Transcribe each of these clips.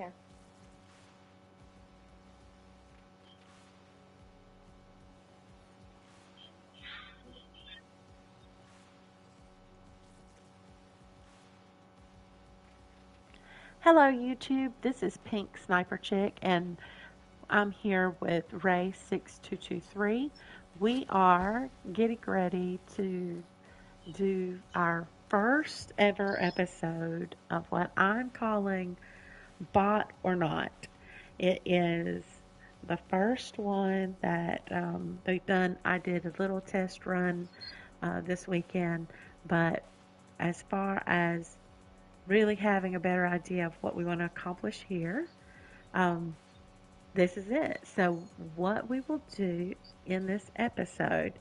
Okay. Hello, YouTube. This is Pink Sniper Chick, and I'm here with Ray6223. We are getting ready to do our first ever episode of what I'm calling Bot or Not. It is the first one that they've done. I did a little test run this weekend, but as far as really having a better idea of what we want to accomplish here, um, this is it. So, what we will do in this episode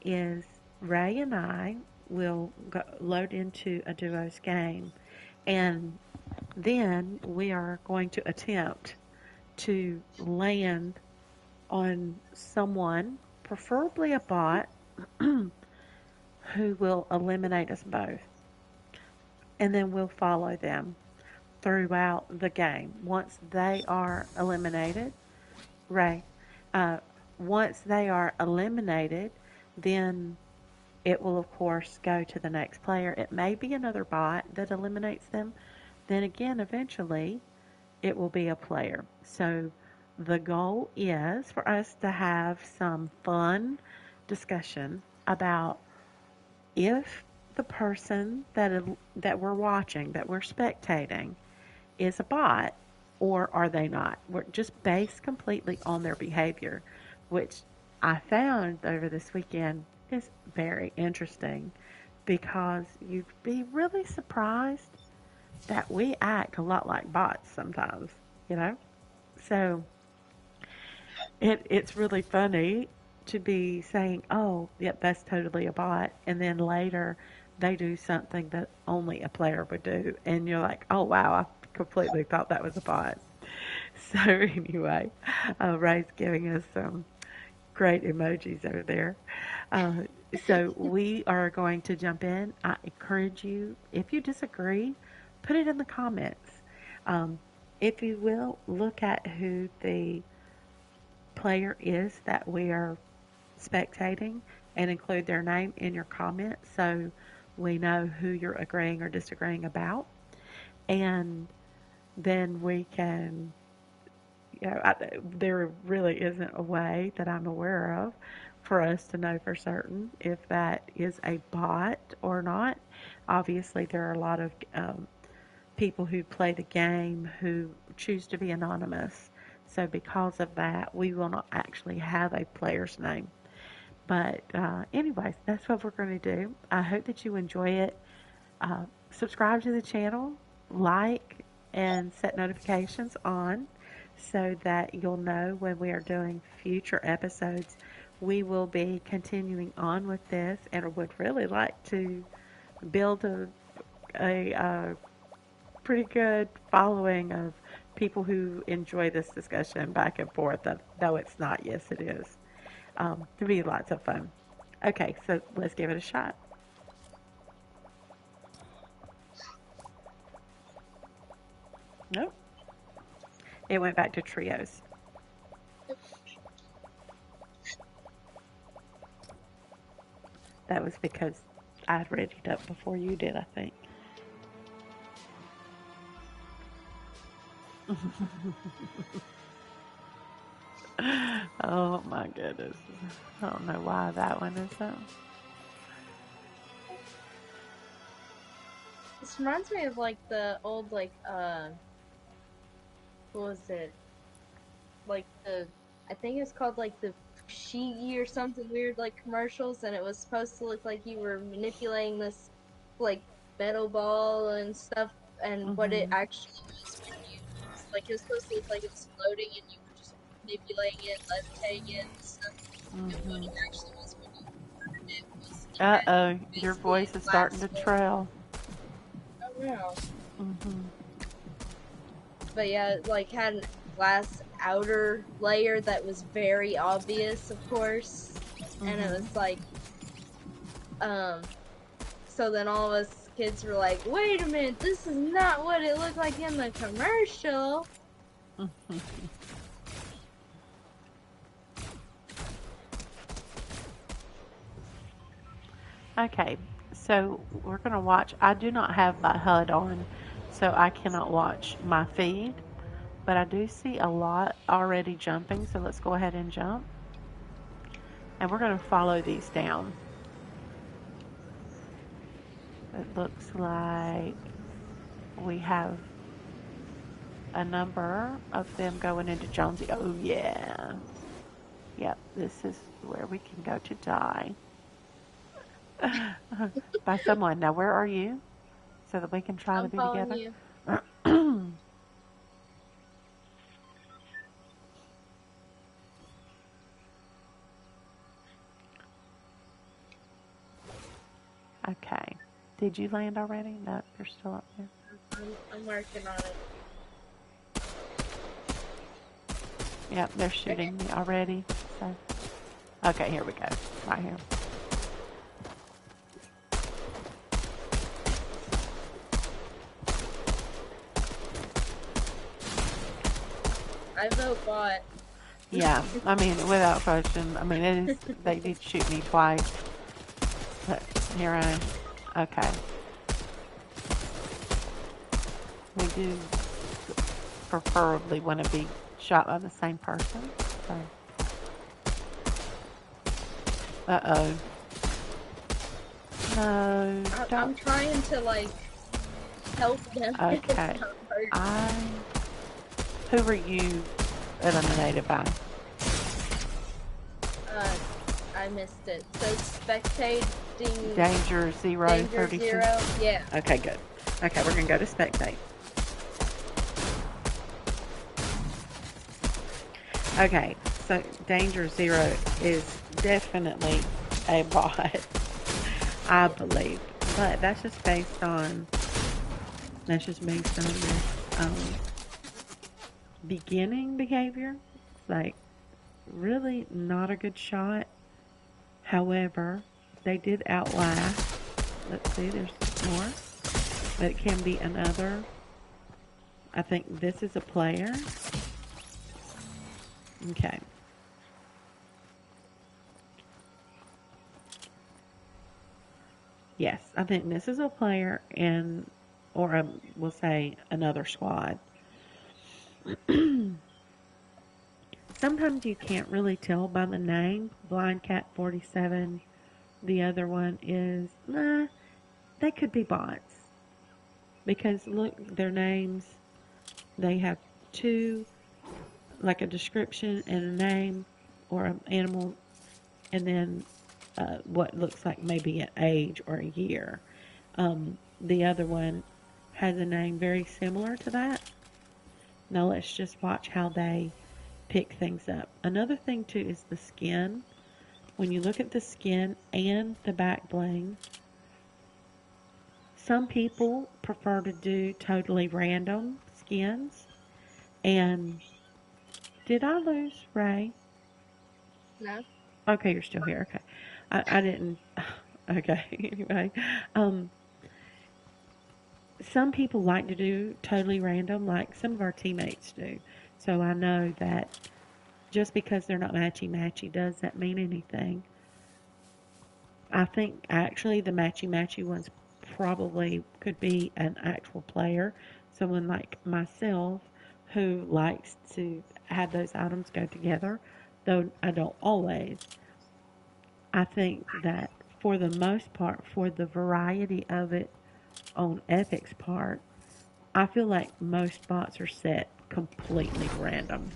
is Ray and I will load into a duos game, and then we are going to attempt to land on someone, preferably a bot, who will eliminate us both. And then we'll follow them throughout the game. Once they are eliminated, Ray, uh, once they are eliminated, then it will, of course, go to the next player. It may be another bot that eliminates them. Then again, eventually, it will be a player. So the goal is for us to have some fun discussion about if the person that we're watching, that we're spectating, is a bot or are they not? We're just based completely on their behavior, which I found over this weekend is very interesting because you'd be really surprised that we act a lot like bots sometimes, you know? So it's really funny to be saying, "Oh, yep, that's totally a bot," and then later they do something that only a player would do, and you're like, "Oh wow, I completely thought that was a bot." So anyway, Ray's giving us some great emojis over there. Uh, so we are going to jump in. I encourage you, if you disagree, put it in the comments. Um, if you will, look at who the player is that we are spectating and include their name in your comments so we know who you're agreeing or disagreeing about. And then we can, there really isn't a way that I'm aware of for us to know for certain if that is a bot or not. Obviously, there are a lot of people who play the game who choose to be anonymous. So, because of that, we will not actually have a player's name. But, anyways, that's what we're going to do. I hope that you enjoy it. Subscribe to the channel, like, and set notifications on so that you'll know when we are doing future episodes. We will be continuing on with this and would really like to build a pretty good following of people who enjoy this discussion back and forth, though it's not. Yes, it is. To be lots of fun. Okay, so let's give it a shot. Nope. It went back to trios. That was because I had read it up before you did, I think. Oh my goodness. I don't know why that one is so. This reminds me of like the old what was it? Like I think it's called like the Fushigi or something weird, like commercials, and it was supposed to look like you were manipulating this like metal ball and stuff, and what it Mm-hmm. actually was when you like it was supposed to look like it was floating and you were just manipulating it, levitating it and stuff. And what Mm-hmm. it actually was when you ordered it was it had Uh-oh, your basically voice a is starting glass to layer. trail. Oh no. Mm-hmm. But yeah, it, like had a glass outer layer that was very obvious, of course, and it Mm-hmm. was like, um, so then all of us kids were like, "Wait a minute, this is not what it looked like in the commercial." Okay, so we're going to watch. I do not have my HUD on, so I cannot watch my feed, but I do see a lot already jumping, so let's go ahead and jump. And we're going to follow these down. It looks like we have a number of them going into Jonesy. Oh, yeah. Yep, this is where we can go to die. By someone. Now, where are you? So that we can try to I'm be following together. you. Okay. Did you land already? No, you're still up there. I'm working on it. Yep, they're shooting me already. So, okay, here we go. Right here. I vote bot. Yeah, I mean, without question. I mean, it is. They did shoot me twice. But here I. Okay. We do preferably want to be shot by the same person. So. Uh-oh. No, I'm don't. trying to like help them. It's Okay. not hard. Who were you eliminated by? Uh, I missed it. So spectating Danger zero danger 32. zero. Yeah. Okay, good. Okay, we're gonna go to spectate. Okay, so danger zero is definitely a bot, I believe, but that's just based on this beginning behavior. Like really not a good shot. However, they did outlast. Let's see, there's more. But it can be another. I think this is a player. Okay. Yes, I think this is a player and, or we'll say another squad. Sometimes you can't really tell by the name. Blind Cat 47. The other one is, nah, they could be bots. Because look, their names, they have two, like a description and a name or an animal, and then what looks like maybe an age or a year. The other one has a name very similar to that. Now let's just watch how they pick things up. Another thing too is the skin. When you look at the skin and the back bling, some people prefer to do totally random skins. And did I lose Ray? No. Okay, you're still here. Okay. I didn't. Okay, anyway. Um, some people like to do totally random, like some of our teammates do. So I know that just because they're not matchy-matchy doesn't mean anything. I think actually the matchy-matchy ones probably could be an actual player, someone like myself who likes to have those items go together, though I don't always. I think that for the most part, for the variety of it on Epic's part, I feel like most bots are set completely random.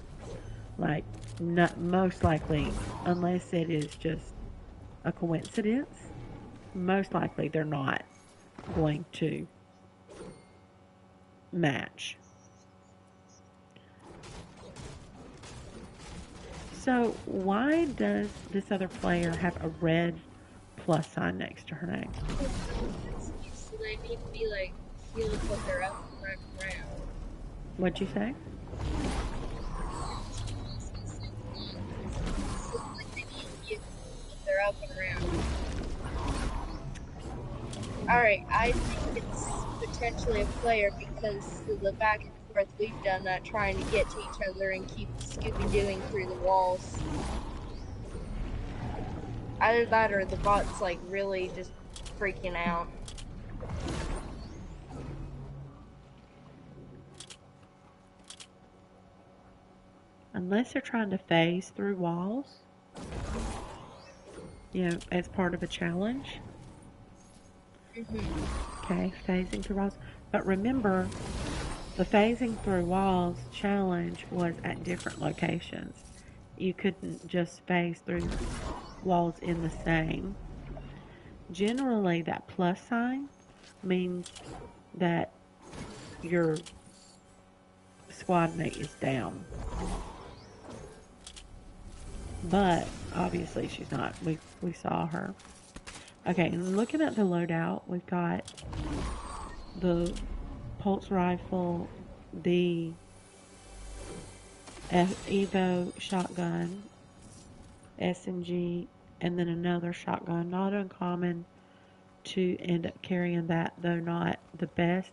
Like, not most likely, unless it is just a coincidence, most likely they're not going to match. So, why does this other player have a red plus sign next to her name? So they need to be like healed when they're up and running around. What'd you say? Like they need to be when they're up and around. Alright, I think it's potentially a player because of the back and North, we've done that, trying to get to each other and keep Scooby-Dooing through the walls. Either that or the bot's like really just freaking out. Unless they're trying to phase through walls, as part of a challenge. Okay, phasing through walls. But remember, the phasing through walls challenge was at different locations. You couldn't just phase through walls in the same. Generally, that plus sign means that your squad mate is down. But obviously she's not. We saw her. Okay, and looking at the loadout, we've got the pulse rifle, the Evo shotgun, SMG, and then another shotgun. Not uncommon to end up carrying that, though not the best.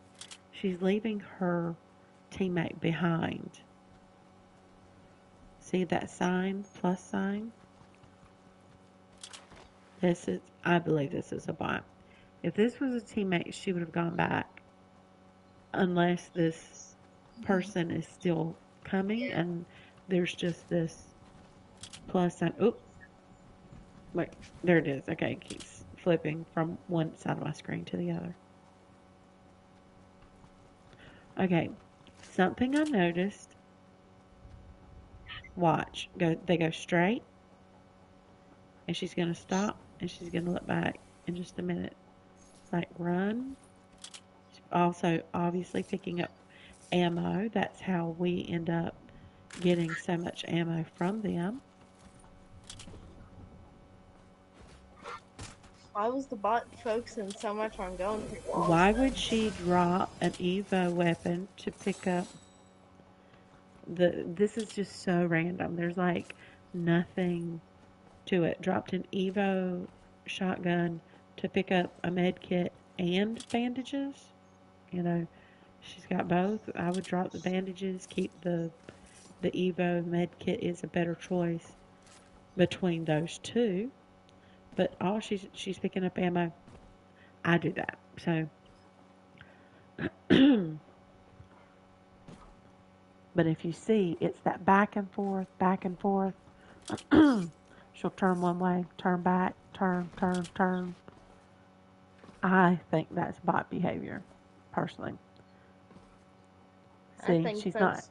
She's leaving her teammate behind. See that sign, plus sign? I believe this is a bot. If this was a teammate, she would have gone back. Unless this person is still coming and there's just this plus sign. Oop. Wait, there it is. Okay, it keeps flipping from one side of my screen to the other. Okay, something I noticed. Watch. They go straight. And she's going to stop. And she's going to look back in just a minute. It's like run. She's also obviously picking up ammo. That's how we end up getting so much ammo from them. Why was the bot focusing so much on going through walls? Why would she drop an Evo weapon to pick up this is just so random. There's like nothing to it. Dropped an Evo shotgun to pick up a med kit and bandages. She's got both. I would drop the bandages, keep the Evo med kit is a better choice between those two. But she's picking up ammo. I do that. So but if you see, it's that back and forth, back and forth. She'll turn one way, turn back, turn. I think that's bot behavior, personally. See, she's not.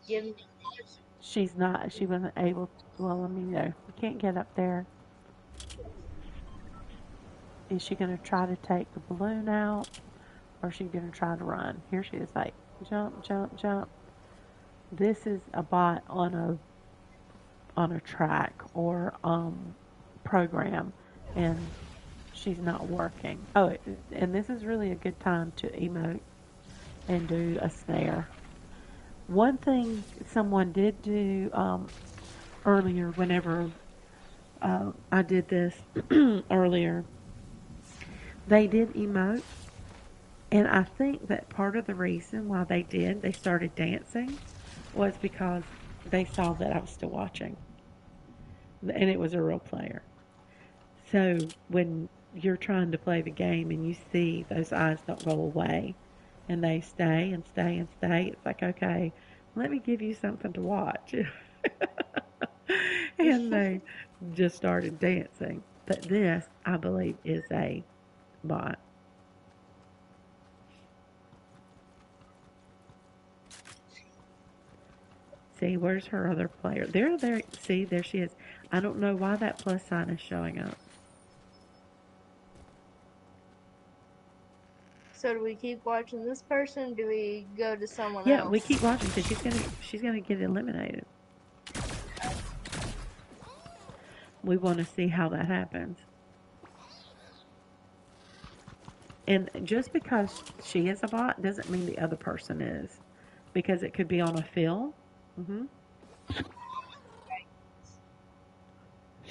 She's not. She wasn't able to. Well, let me know. You can't get up there. Is she going to try to take the balloon out? Or is she going to try to run? Here she is, like, jump, jump, jump. This is a bot on a track or program, and she's not working. Oh, and this is really a good time to emote and do a snare. One thing someone did do earlier, whenever I did this earlier, they did emote, and I think that part of the reason why they started dancing, was because they saw that I was still watching. And it was a real player. So when you're trying to play the game and you see those eyes don't go away and they stay and stay and stay, it's like, okay, let me give you something to watch. And they just started dancing. But this, I believe, is a bot. See, where's her other player? There. See, there she is. I don't know why that plus sign is showing up. So do we keep watching this person? Do we go to someone else? Yeah, we keep watching because she's gonna get eliminated. We want to see how that happens. And just because she is a bot doesn't mean the other person is, because it could be on a fill.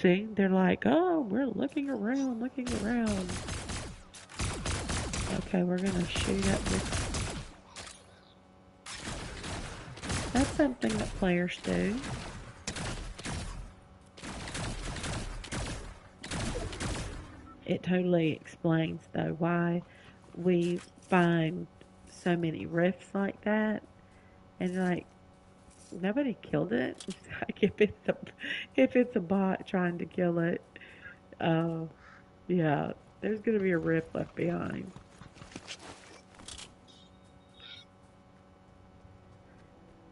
See, they're like, oh, we're looking around. Okay, we're gonna shoot up this. something that players do. It totally explains, though, why we find so many rifts like that. And, like, nobody killed it. Like, if it's a bot trying to kill it, uh, yeah, there's going to be a rift left behind.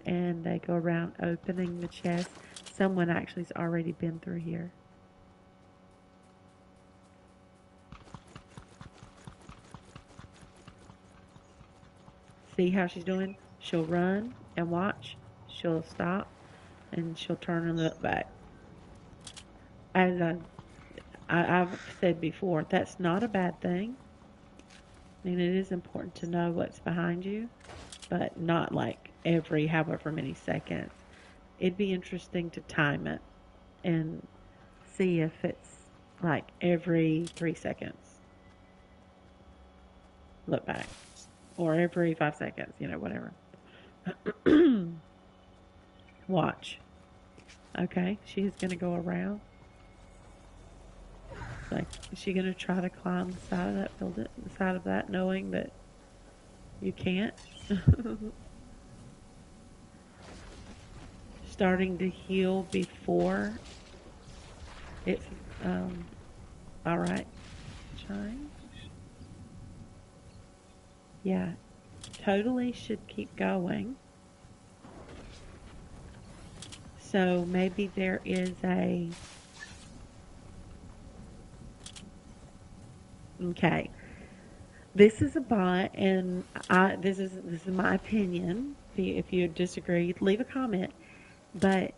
And they go around opening the chest. Someone actually's already been through here. See how she's doing? She'll run and watch. She'll stop and she'll turn and look back. As I've said before, that's not a bad thing. I mean, it is important to know what's behind you, but not like every however many seconds. It'd be interesting to time it and see if it's like every 3 seconds. Look back. Or every 5 seconds, whatever. Watch. Okay, she's going to go around. Like, is she going to try to climb the side of that building, the side of that, knowing that you can't? Starting to heal before it's, all right. Change. Yeah, totally should keep going. So maybe there is a... Okay. This is a bot, and this is my opinion. If you disagree, leave a comment. But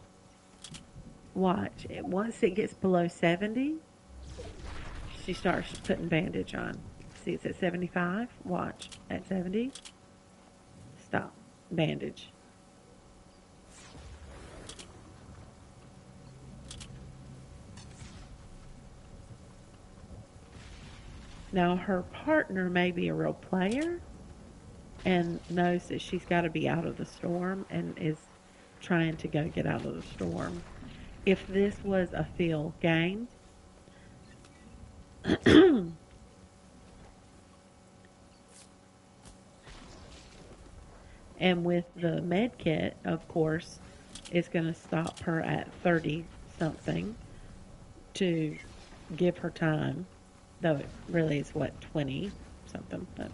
watch, once it gets below 70, she starts putting bandage on. See, it's at 75. Watch at 70. Stop. Bandage. Now, her partner may be a real player and knows that she's got to be out of the storm and is trying to go get out of the storm. If this was a field game, and with the med kit, of course, it's going to stop her at 30 something to give her time, though it really is what, 20 something, but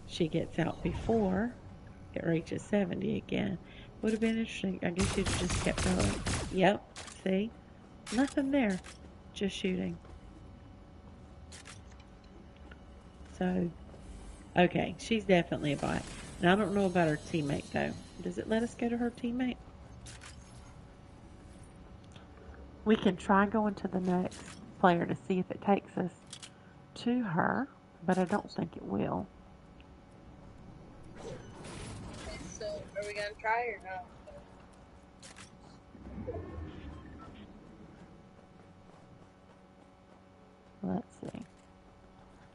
she gets out before it reaches 70 again. Would have been interesting. I guess you'd have just kept going. Yep, see? Nothing there. Just shooting. So, okay, she's definitely a bot. And I don't know about her teammate, though. Does it let us go to her teammate? We can try going to the next player to see if it takes us to her, but I don't think it will. Okay, so are we gonna try or not? Let's see.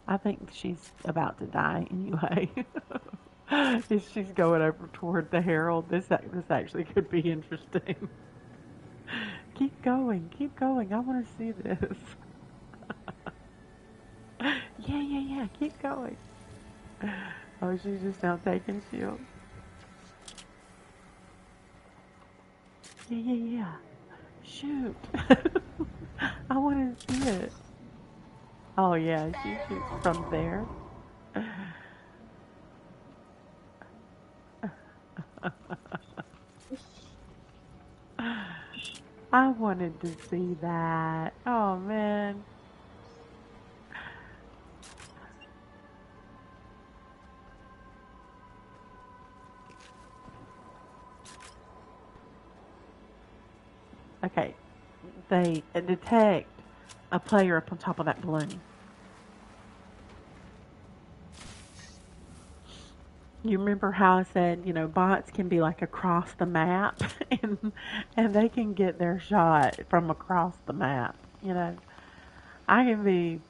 I think she's about to die anyway. If she's going over toward the Herald, this actually could be interesting. Keep going, keep going. I want to see this. Yeah, keep going. Oh, she's just now taking shield. Yeah. Shoot. I want to see it. Oh, yeah, she shoots from there. I wanted to see that. Oh, man. Okay, they detect a player up on top of that balloon. You remember how I said, bots can be like across the map and they can get their shot from across the map. I can be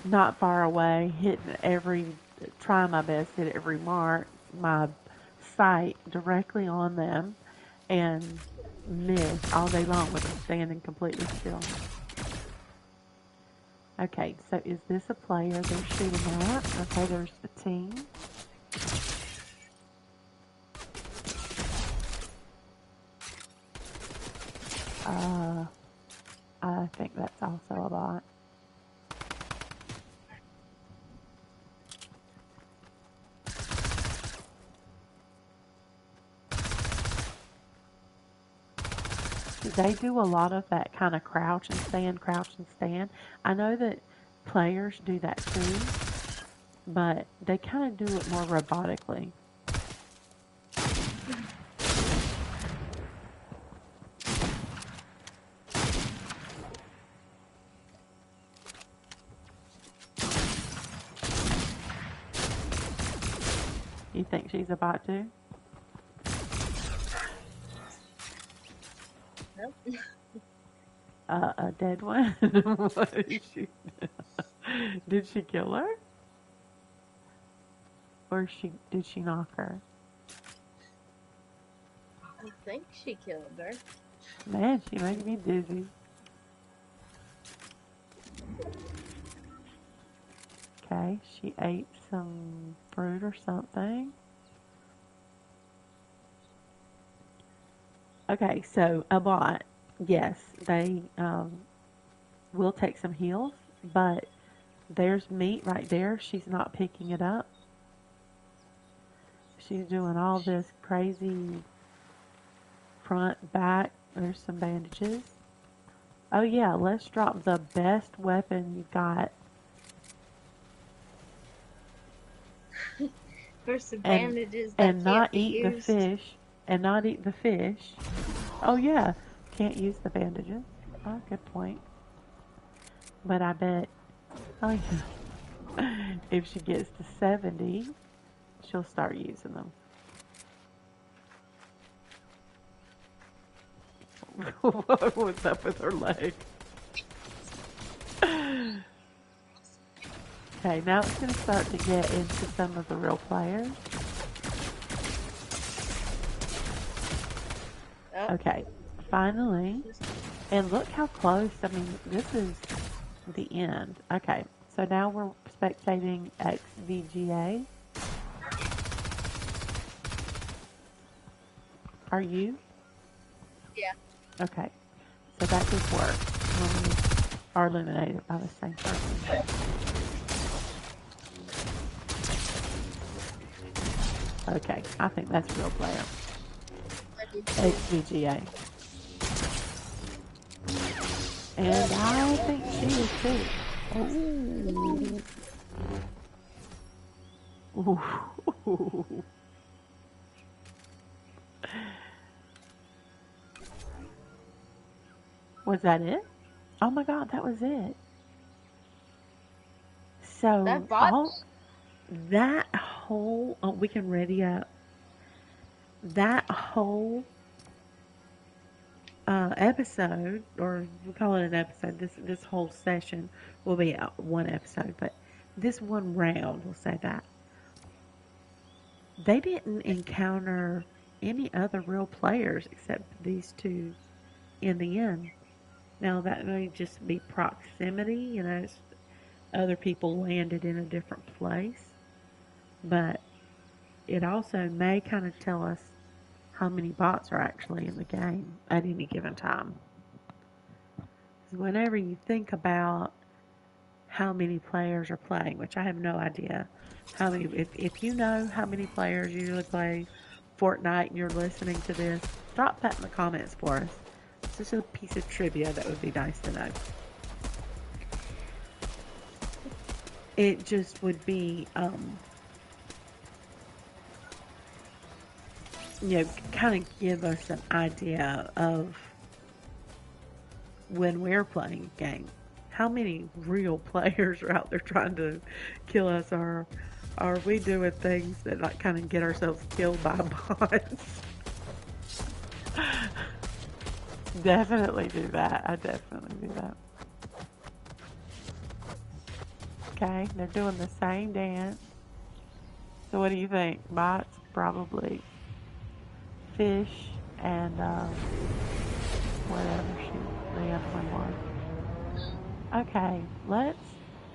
not far away, hitting every try my best to remark my sight directly on them and miss all day long with them standing completely still. Okay, so is this a player they're shooting at? Okay, there's the team. Uh, I think that's also a bot. They do a lot of that kind of crouch and stand, crouch and stand. I know that players do that too, but they kind of do it more robotically. You think she's a bot too? Nope. A dead one? What is she? Did she kill her? Or did she knock her? I think she killed her. Man, she makes me dizzy. Okay, she ate some fruit or something. Okay, so a bot, yes, they will take some heals, but there's meat right there. She's not picking it up. She's doing all this crazy front, back. There's some bandages. Oh yeah, let's drop the best weapon you've got. For some and bandages that and can't not be eat the used. fish and not eat the fish. Oh yeah, can't use the bandages. Oh, good point. But I bet, oh yeah, if she gets to 70, she'll start using them. What was up with her leg? Okay, now it's going to start to get into some of the real players. Oh, Okay, finally. And look how close. I mean, this is the end. Okay, so now we're spectating XVGA. Are you? yeah. Okay, so that just works when we are eliminated by the same person. Okay, I think that's a real player. XVGA. And I think she is too. Ooh. Ooh. Was that it? Oh my god, that was it. That So bot. all that whole we can ready up. That whole episode, or we call it an episode. This whole session will be one episode, but this one round, we'll say that they didn't encounter any other real players except these two in the end. Now that may just be proximity, other people landed in a different place, but it also may kind of tell us how many bots are actually in the game at any given time. Whenever you think about how many players are playing, which I have no idea how many, if you know how many players usually play Fortnite and you're listening to this, drop that in the comments for us. It's just a piece of trivia that would be nice to know. It just would be, kind of give us an idea of when we're playing a game. How many real players are out there trying to kill us, or are we doing things that like kind of get ourselves killed by bots? Definitely do that. I definitely do that. Okay, they're doing the same dance. So what do you think? Bots? Probably fish and whatever the other one was. Okay,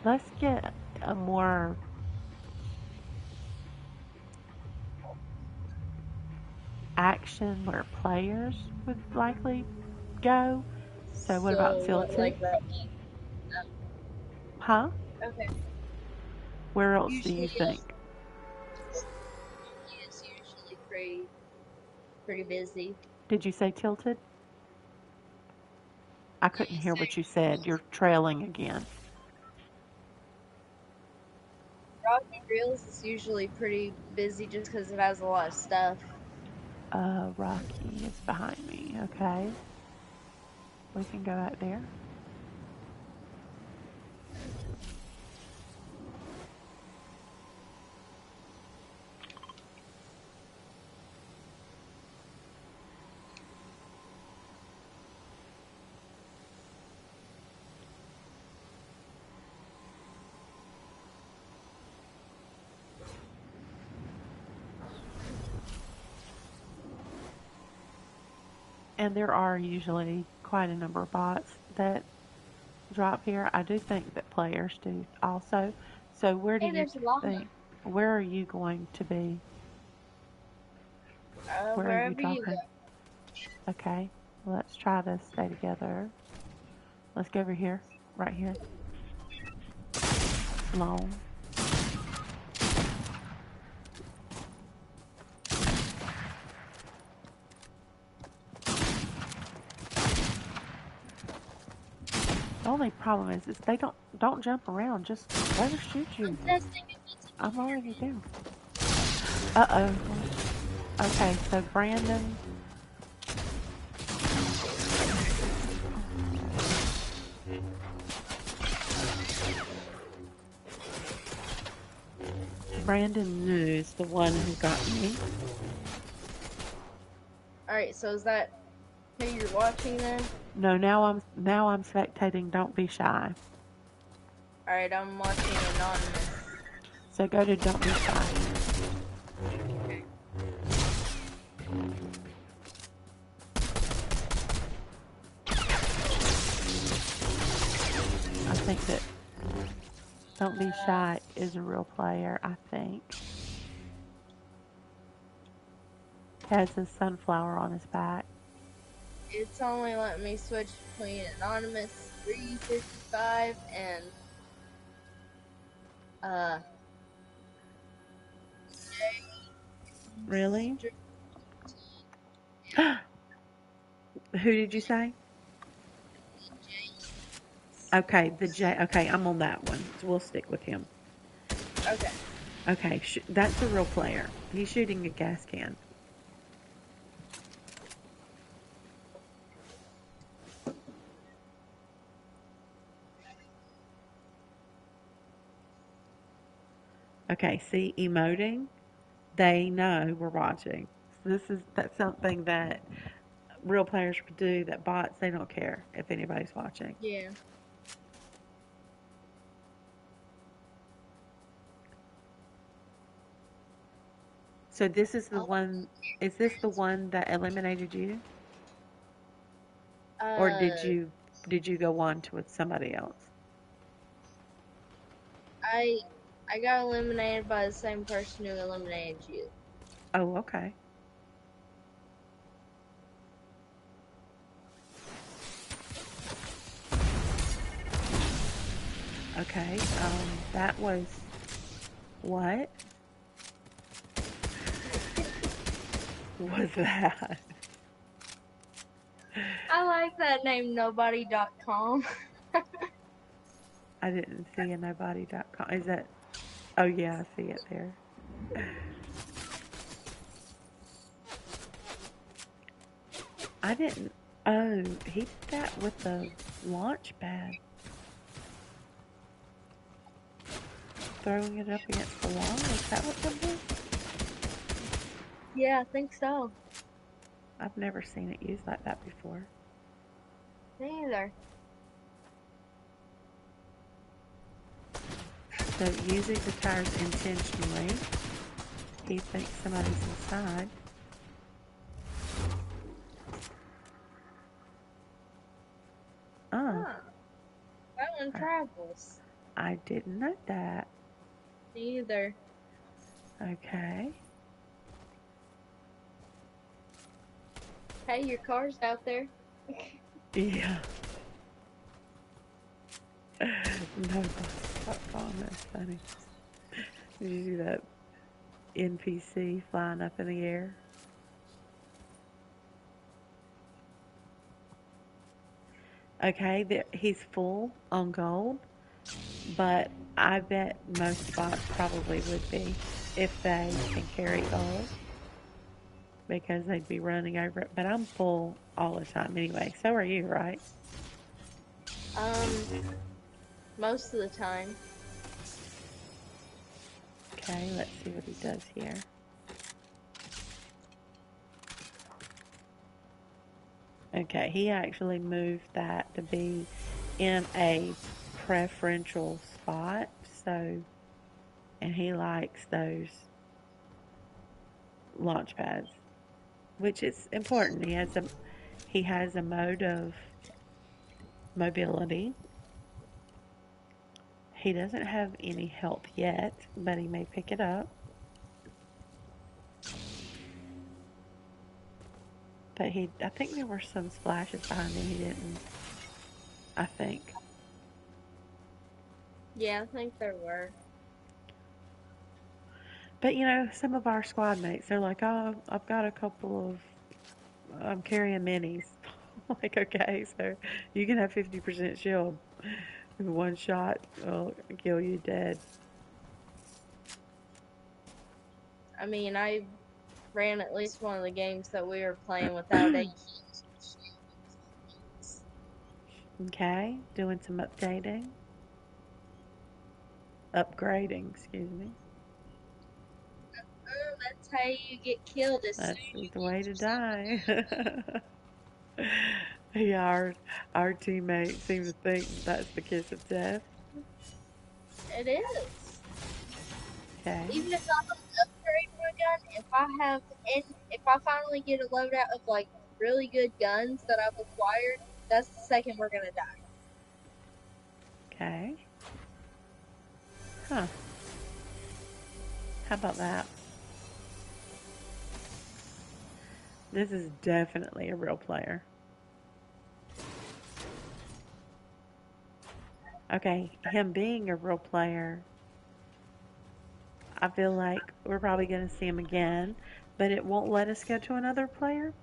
let's get a more action where players would likely go. So what about So what, Tilted? like Rocky? Huh? Okay. Where else do you Usually, think? Rocky is usually pretty busy. Did you say Tilted? I couldn't hear what you said. You're trailing again. Rocky Reels is usually pretty busy just because it has a lot of stuff. Rocky is behind me. Okay. We can go out there. And there are usually quite a number of bots that drop here. I do think that players do also. So where do Hey, you there's a llama. think, where are you going to be? Where are you Wherever you dropping? go. Okay, let's try to stay together. Let's go over here, right here. Long. The only problem is they don't jump around. Just let her shoot I'm you. testing if it's I'm already down. Uh-oh. Okay, so Brandon is the one who got me. alright, so is that who you're watching then? No, now I'm spectating. Don't be shy. Alright, I'm watching Anonymous. So go to don't be shy. I think that don't be shy is a real player. I think has a sunflower on his back. It's only letting me switch between Anonymous 355 and uh Really? Who did you say? Okay, the J. Okay, I'm on that one. So we'll stick with him. Okay. Okay, that's a real player. He's shooting a gas can. Okay, see, emoting. They know we're watching. So that's something that real players could do. That bots they don't care if anybody's watching. Yeah. So this is the I'll one. Is this the one that eliminated you, or uh did you go on to with somebody else? I I got eliminated by the same person who eliminated you. Oh, okay. Okay. That was what was that? I like that name nobody.com. I didn't see a nobody.com. Is that? Oh yeah, I see it there. I didn't. Oh, he did that with the launch pad, throwing it up against the wall. Is that what that was? Yeah, I think so. I've never seen it used like that before. Me either. So using the tires intentionally. he thinks somebody's inside. Oh, Huh. That one I, travels. I didn't know that. Me either. Okay. Hey, your car's out there. Yeah. No, stop calling. That's funny. Did you see that NPC flying up in the air? Okay, he's full on gold, but I bet most spots probably would be if they can carry gold because they'd be running over it. But I'm full all the time anyway. So are you, right? Um, most of the time. Okay, let's see what he does here. Okay, he actually moved that to be in a preferential spot. So, and he likes those launch pads, which is important. He has a mode of mobility. He doesn't have any health yet, but he may pick it up. But I think there were some splashes behind him. He didn't. I think. Yeah, I think there were. But some of our squad mates, they're like, "Oh, I've got a couple of. I'm carrying minis." Like, okay, so you can have 50% shield. One shot will kill you dead. I mean, I ran at least one of the games that we were playing without a Okay, doing some upgrading, excuse me. That's how you get killed as soon That's as you the get way to through something. die. Yeah, our teammates seem to think that's the kiss of death. It is. Okay. Even if I don't upgrade my gun, if I finally get a loadout of like really good guns that I've acquired, that's the second we're gonna die. Okay. Huh. How about that? This is definitely a real player. Okay, him being a real player, I feel like we're probably going to see him again, but it won't let us go to another player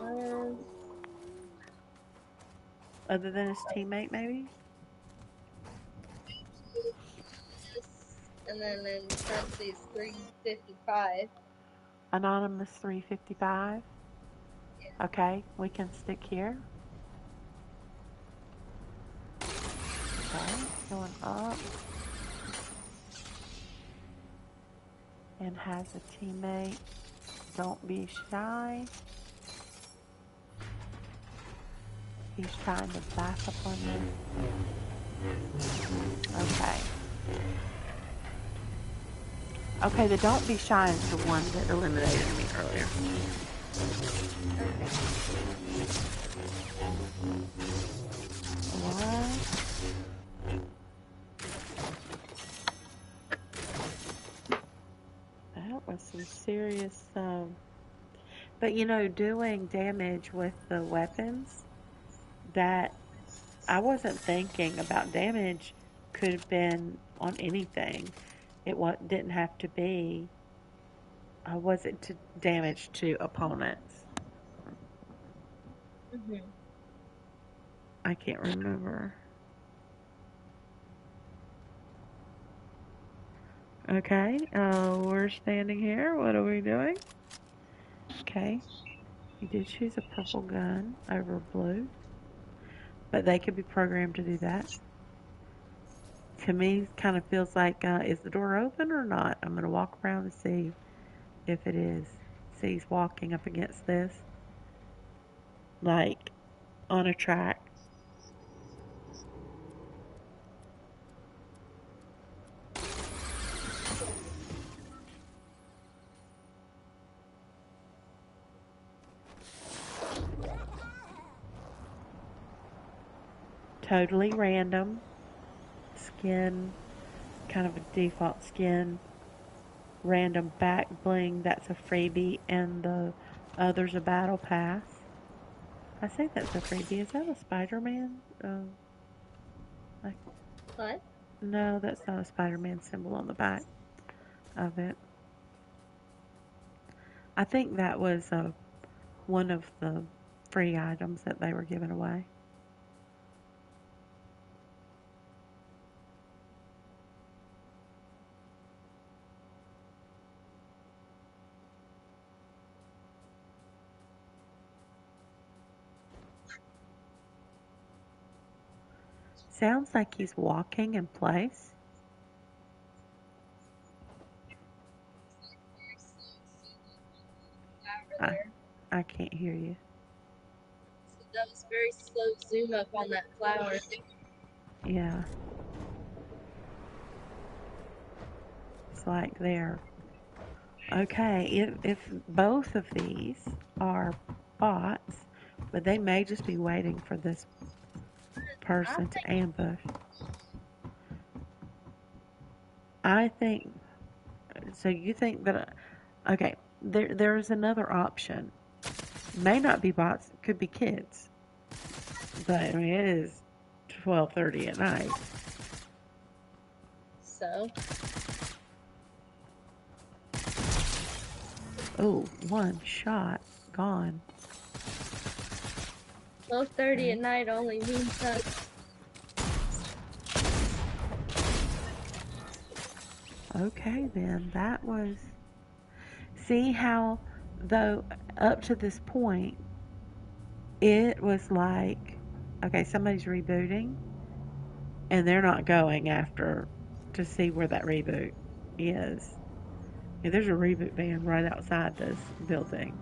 Um, other than his teammate, maybe? this, and then in parentheses 355. Anonymous 355. Okay, we can stick here. Okay, going up. And has a teammate. Don't be shy. He's trying to back up on you. Okay. Okay, the don't be shy is the one that eliminated me earlier. What? That was some serious, but doing damage with the weapons, that I wasn't thinking about damage could have been on anything. Didn't have to be, was it to damage to opponents? Mm-hmm. I can't remember. Okay, we're standing here. What are we doing? Okay, you did choose a purple gun over blue, but they could be programmed to do that. To me, kind of feels like, is the door open or not? I'm going to walk around and see if it is. See, he's walking up against this, like on a track. totally random skin, kind of a default skin, random back bling, that's a freebie, and the other's a battle pass. I say that's a freebie. Is that a Spider-Man? I, What? no, that's not a Spider-Man symbol on the back of it. I think that was one of the free items that they were giving away. Sounds like he's walking in place. Over I, there. I can't hear you. So that was very slow zoom up on that flower. Yeah, it's like there. Okay, if both of these are bots, but they may just be waiting for this I person think to ambush. I think so. You think that okay? There's another option. May not be bots. Could be kids. But I mean, it is 12:30 at night. so. Oh, one shot gone. 12:30 at Okay. night only means that. Okay, then that was. See how, though, up to this point, it was like, okay, somebody's rebooting, and they're not going after to see where that reboot is. Yeah, there's a reboot van right outside this building.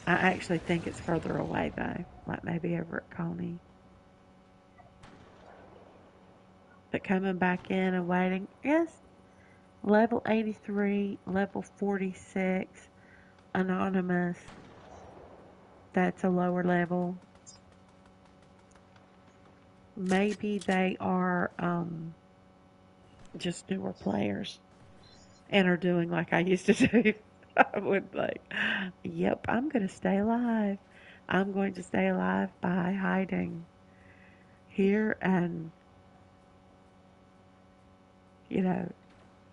I actually think it's further away though, like maybe over at Coney. But coming back in and waiting, yes, level 83, level 46, anonymous. That's a lower level. Maybe they are just newer players and are doing like I used to do. I would like, yep, I'm going to stay alive. I'm going to stay alive by hiding here and, you know,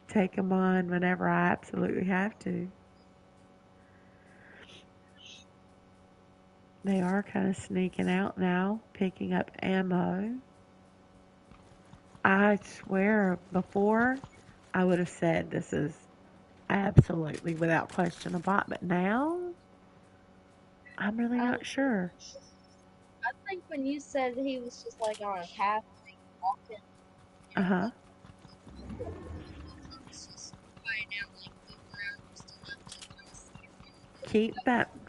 take them on whenever I absolutely have to. They are kind of sneaking out now, picking up ammo. I swear before I would have said this is absolutely without question a bot, but now I'm really I, not sure. I think when you said he was just like on a path, like walking, Uh huh. it's just quiet down, like moving around just enough to kind of see if anything.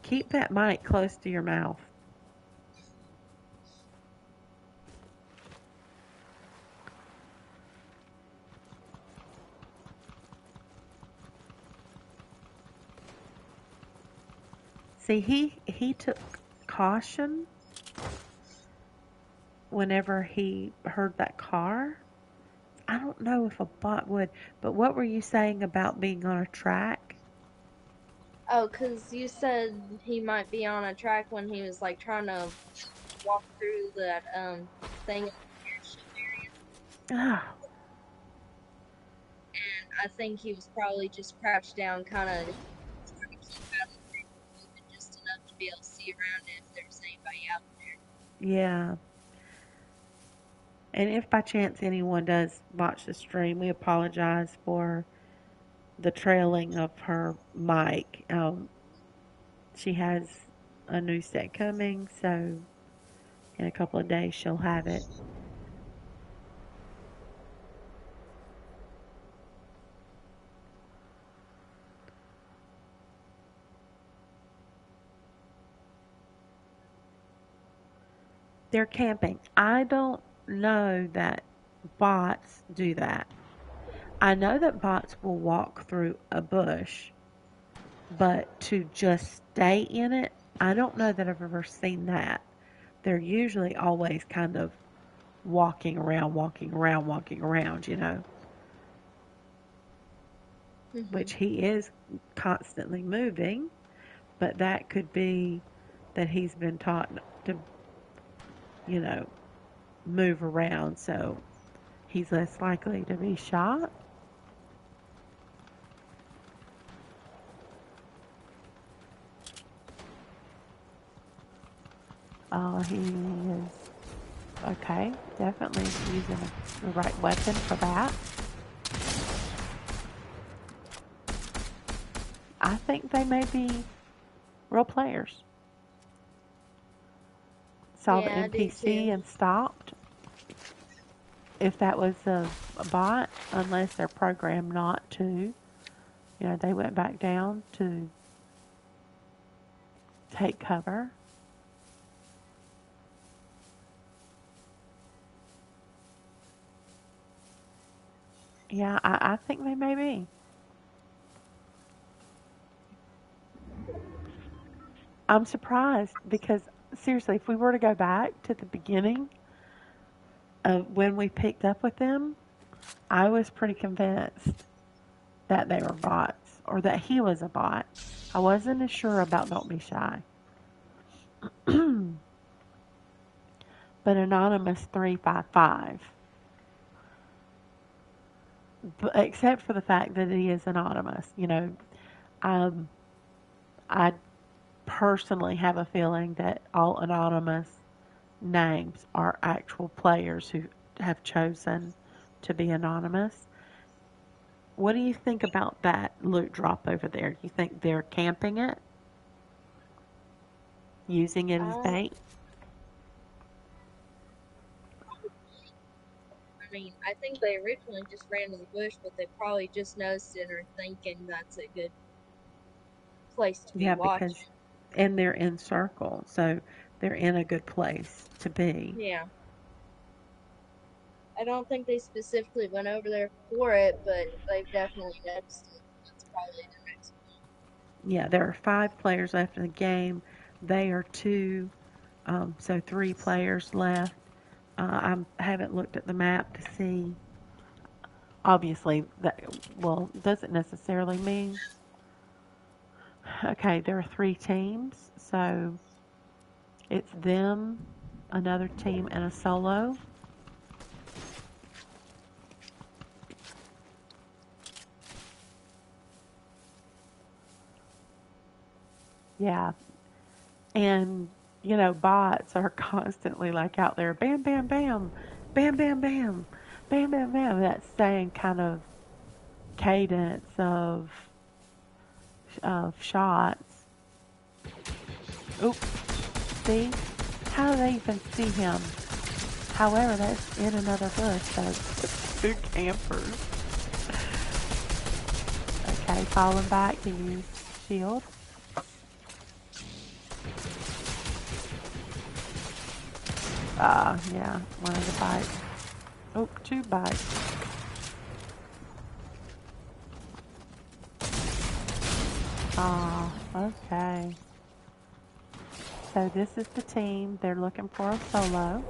Keep that mic close to your mouth. See, he took caution whenever he heard that car. I don't know if a bot would, but what were you saying about being on a track? Oh, because you said he might be on a track when he was like trying to walk through that thing in the airship area. Ah, I think he was probably just crouched down, kind of trying to keep out of the way, moving just enough to be able to see around it if there's anybody out there. yeah. And if by chance anyone does watch the stream, we apologize for the trailing of her mic. She has a new set coming, so in a couple of days she'll have it. They're camping. I don't know that bots do that. I know that bots will walk through a bush, but to just stay in it, I don't know that I've ever seen that. they're usually always kind of walking around, walking around, walking around, Hmm. which he is constantly moving, but that could be that he's been taught to, you know, move around, so he's less likely to be shot. He is okay, definitely using the right weapon for that. I think they may be real players. Saw the Yeah, I do NPC too. and stopped. If that was a bot, unless they're programmed not to, they went back down to take cover. Yeah, I think they may be. I'm surprised because seriously, if we were to go back to the beginning of when we picked up with them, I was pretty convinced that they were bots or that he was a bot. I wasn't as sure about Don't Be Shy. But Anonymous 355, except for the fact that he is anonymous, um, I personally have a feeling that all anonymous names are actual players who have chosen to be anonymous. What do you think about that loot drop over there? You think they're camping it, using it as Um, bait? I mean, I think they originally just ran to the bush, but they probably just noticed it or thinking that's a good place to be Yeah, because watching. and they're in circle, so they're in a good place to be. Yeah. I don't think they specifically went over there for it, but they've definitely noticed it. That's probably their next Yeah, there are 5 players left in the game. They are two, so 3 players left. I haven't looked at the map to see. Obviously, that well doesn't necessarily mean. Okay, there are 3 teams, so it's them, another team, and a solo. Yeah, and bots are constantly like out there, bam, bam, bam, bam, bam, bam, bam, bam, bam. That same kind of cadence of shots. Oop, see? How do they even see him? However, that's in another bush, so 2 campers. Okay, falling back to use shield. Yeah, one of the bites. Oh, 2 bites. Okay. So this is the team. They're looking for a solo.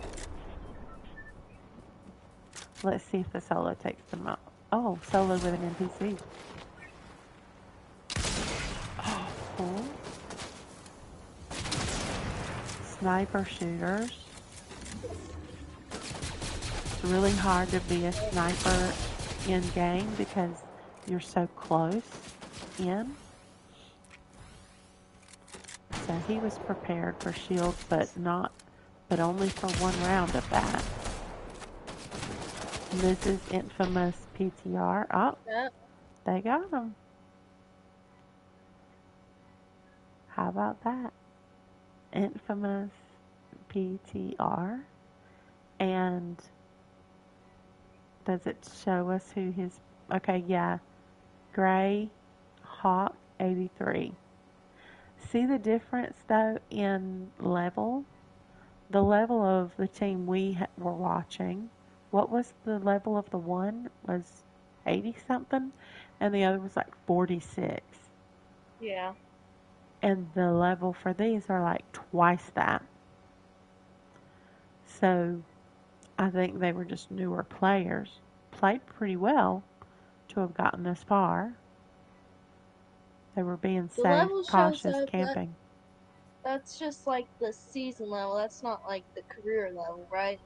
Let's see if the solo takes them out. Oh, solo with an NPC. Oh, cool. Sniper shooters. It's really hard to be a sniper in game because you're so close in. So he was prepared for shields, but only for 1 round of that. And this is infamous PTR. Oh, Yep. they got him. How about that? Infamous PTR. And does it show us who his? Okay, yeah. Gray Hawk 83. See the difference though in level? The level of the team we were watching. What was the level of the one? Was 80 something, and the other was like 46. Yeah. And the level for these are like twice that. So I think they were just newer players. Played pretty well to have gotten this far. They were being The safe, level shows cautious, up that camping. that's just like the season level. That's not like the career level, right?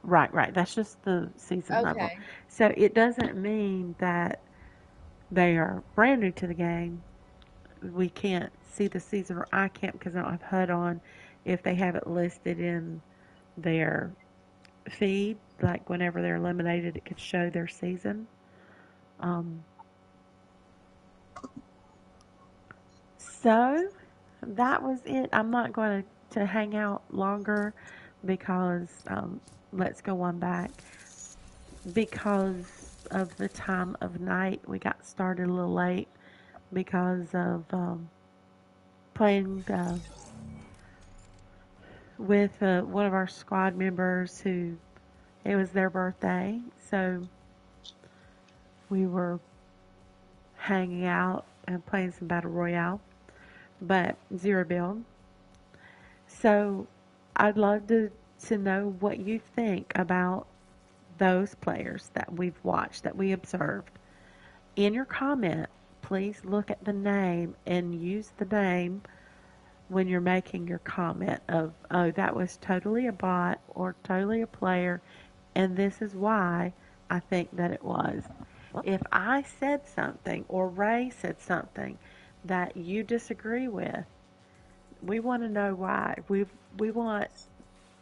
Right, right. That's just the season level. Okay. So it doesn't mean that they are brand new to the game. We can't see the season, or I can't because I don't have HUD on. If they have it listed in their feed, like whenever they're eliminated, it could show their season. Um, so that was it. I'm not going to hang out longer because let's go on back. Because of the time of night, we got started a little late because of playing with one of our squad members who it was their birthday. So we were hanging out and playing some Battle Royale, but zero build. So I'd love to know what you think about those players that we've watched, that we observed. In your comment, please look at the name and use the name when you're making your comment of, oh, that was totally a bot or totally a player, and this is why I think that it was. If I said something or Ray said something that you disagree with, we want to know why. We want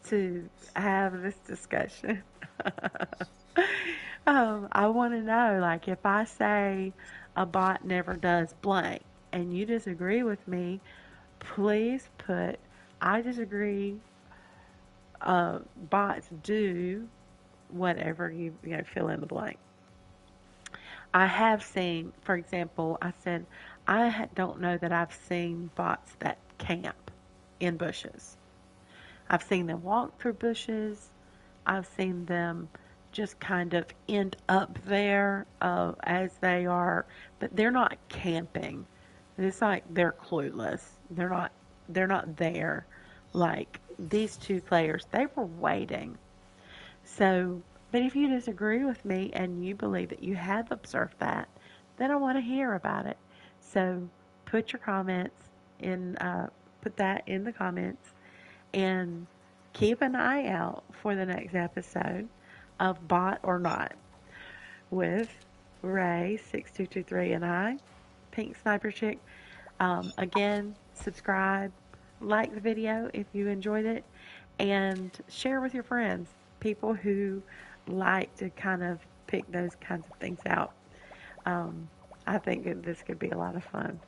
to have this discussion. I want to know, like, if I say a bot never does blank and you disagree with me, please put I disagree. Bots do whatever you know fill in the blank. I have seen, for example, I said don't know that I've seen bots that camp in bushes. I've seen them walk through bushes. I've seen them just kind of end up there as they are, but they're not camping. It's like they're clueless. They're not there. Like these two players, they were waiting. So, but if you disagree with me and you believe that you have observed that, then I want to hear about it. So, put your comments in, put that in the comments, and keep an eye out for the next episode of Bot or Not with Ray 6223 and I, Pink Sniper Chick. Again, subscribe, like the video if you enjoyed it, and share with your friends, people who like to kind of pick those kinds of things out. Um, I think that this could be a lot of fun.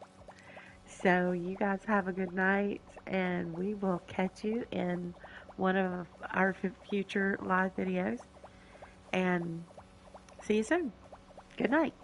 So, you guys have a good night, and we will catch you in one of our future live videos. And see you soon. Good night.